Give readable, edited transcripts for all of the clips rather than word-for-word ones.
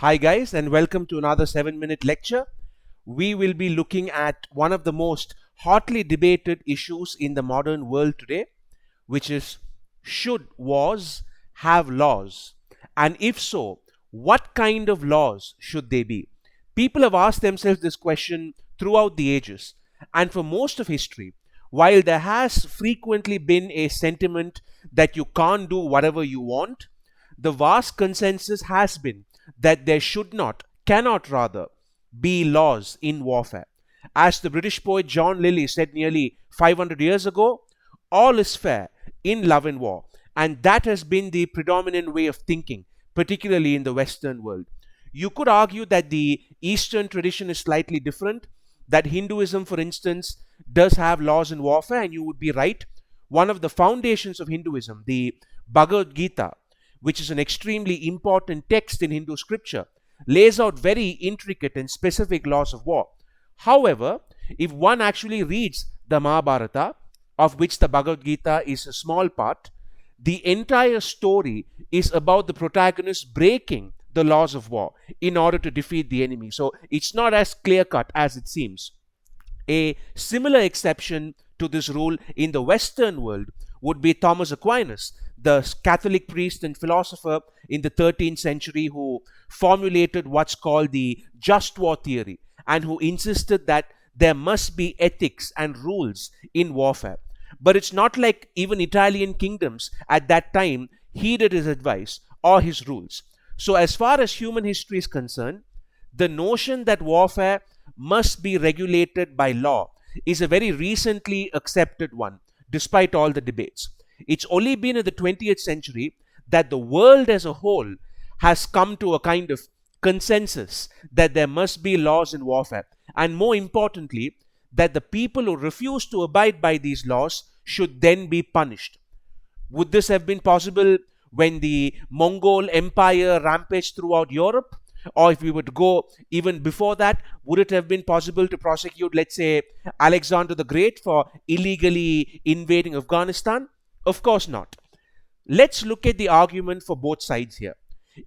Hi guys, and welcome to another 7-minute lecture. We will be looking at one of the most hotly debated issues in the modern world today, which is, should wars have laws? And if so, what kind of laws should they be? People have asked themselves this question throughout the ages, and for most of history, while there has frequently been a sentiment that you can't do whatever you want, the vast consensus has been that there should not, cannot rather, be laws in warfare. As the British poet John Lilly said nearly 500 years ago, all is fair in love and war. And that has been the predominant way of thinking, particularly in the Western world. You could argue that the Eastern tradition is slightly different, that Hinduism, for instance, does have laws in warfare, and you would be right. One of the foundations of Hinduism, the Bhagavad Gita, which is an extremely important text in Hindu scripture, lays out very intricate and specific laws of war. However, if one actually reads the Mahabharata, of which the Bhagavad Gita is a small part, the entire story is about the protagonist breaking the laws of war in order to defeat the enemy. So it's not as clear cut as it seems. A similar exception to this rule in the Western world would be Thomas Aquinas, the Catholic priest and philosopher in the 13th century who formulated what's called the just war theory and who insisted that there must be ethics and rules in warfare. But it's not like even Italian kingdoms at that time heeded his advice or his rules. So, as far as human history is concerned, the notion that warfare must be regulated by law is a very recently accepted one, despite all the debates. It's only been in the 20th century that the world as a whole has come to a kind of consensus that there must be laws in warfare, and more importantly, that the people who refuse to abide by these laws should then be punished. Would this have been possible when the Mongol Empire rampaged throughout Europe? Or if we would go even before that, would it have been possible to prosecute, let's say, Alexander the Great for illegally invading Afghanistan? Of course not. Let's look at the argument for both sides here.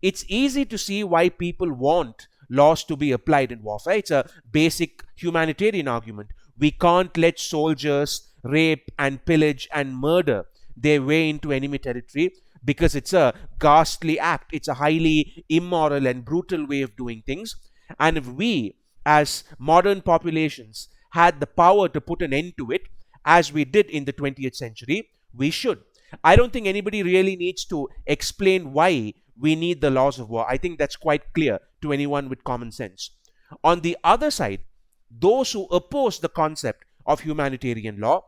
It's easy to see why people want laws to be applied in warfare. It's a basic humanitarian argument. We can't let soldiers rape and pillage and murder their way into enemy territory because it's a ghastly act. It's a highly immoral and brutal way of doing things. And if we, as modern populations, had the power to put an end to it, as we did in the 20th century, we should. I don't think anybody really needs to explain why we need the laws of war. I think that's quite clear to anyone with common sense. On the other side, those who oppose the concept of humanitarian law,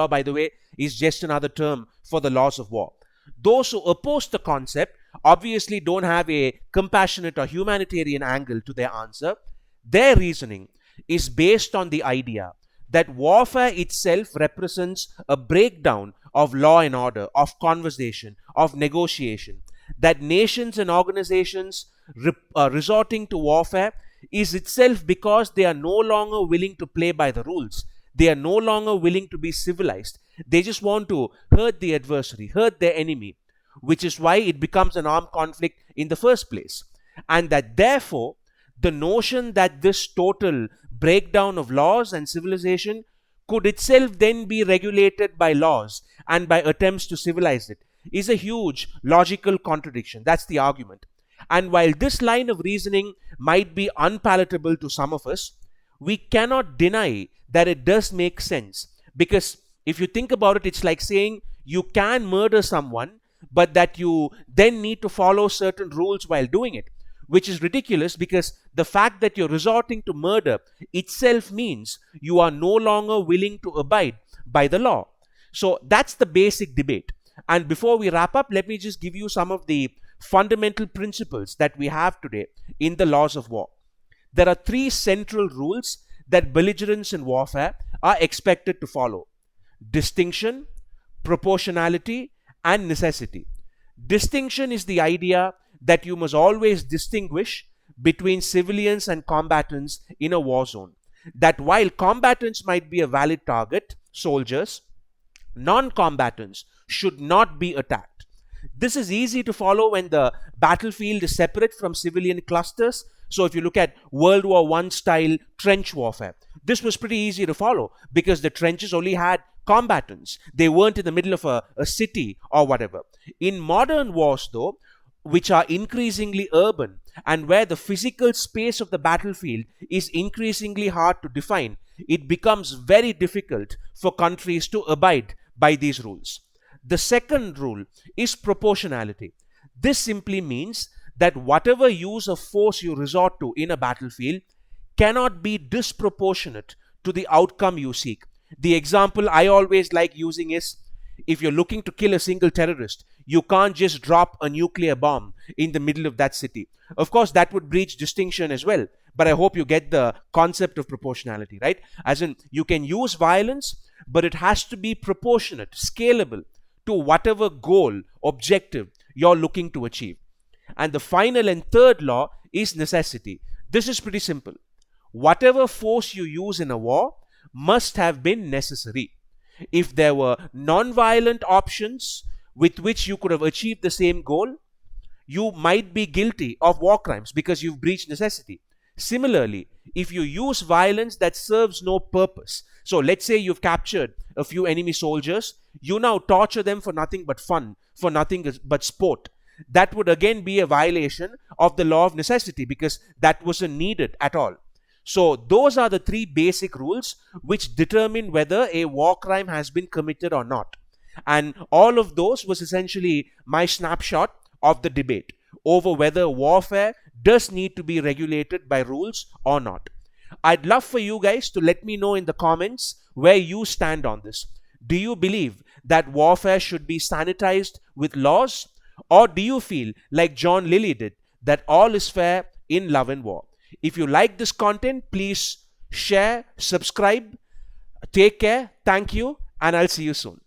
by the way, is just another term for the laws of war. Those who oppose the concept obviously don't have a compassionate or humanitarian angle to their answer. Their reasoning is based on the idea that warfare itself represents a breakdown of law and order, of conversation, of negotiation. That nations and organizations resorting to warfare is itself because they are no longer willing to play by the rules. They are no longer willing to be civilized. They just want to hurt the adversary, hurt their enemy, which is why it becomes an armed conflict in the first place. And that therefore, the notion that this total breakdown of laws and civilization could itself then be regulated by laws and by attempts to civilize it is a huge logical contradiction. That's the argument. And while this line of reasoning might be unpalatable to some of us, we cannot deny that it does make sense. Because if you think about it, it's like saying you can murder someone, but that you then need to follow certain rules while doing it, which is ridiculous because the fact that you're resorting to murder itself means you are no longer willing to abide by the law. So that's the basic debate. And before we wrap up, let me just give you some of the fundamental principles that we have today in the laws of war. There are three central rules that belligerents in warfare are expected to follow: distinction, proportionality, and necessity. Distinction is the idea that you must always distinguish between civilians and combatants in a war zone. That while combatants might be a valid target, soldiers, non-combatants should not be attacked. This is easy to follow when the battlefield is separate from civilian clusters. So if you look at World War I style trench warfare, this was pretty easy to follow because the trenches only had combatants. They weren't in the middle of a city or whatever. In modern wars, though, which are increasingly urban and where the physical space of the battlefield is increasingly hard to define, it becomes very difficult for countries to abide by these rules. The second rule is proportionality. This simply means that whatever use of force you resort to in a battlefield cannot be disproportionate to the outcome you seek. The example I always like using is, if you're looking to kill a single terrorist, you can't just drop a nuclear bomb in the middle of that city. Of course, that would breach distinction as well, but I hope you get the concept of proportionality, right? As in, you can use violence, but it has to be proportionate, scalable to whatever goal, objective you're looking to achieve. And the final and third law is necessity. This is pretty simple. Whatever force you use in a war must have been necessary. If there were non-violent options with which you could have achieved the same goal, you might be guilty of war crimes because you've breached necessity. Similarly, if you use violence that serves no purpose, so let's say you've captured a few enemy soldiers, you now torture them for nothing but fun, for nothing but sport. That would again be a violation of the law of necessity because that wasn't needed at all. So those are the three basic rules which determine whether a war crime has been committed or not. And all of those was essentially my snapshot of the debate over whether warfare does need to be regulated by rules or not. I'd love for you guys to let me know in the comments where you stand on this. Do you believe that warfare should be sanitized with laws? Or do you feel like John Lilly did, that all is fair in love and war? If you like this content, please share, subscribe. Take care. Thank you. And I'll see you soon.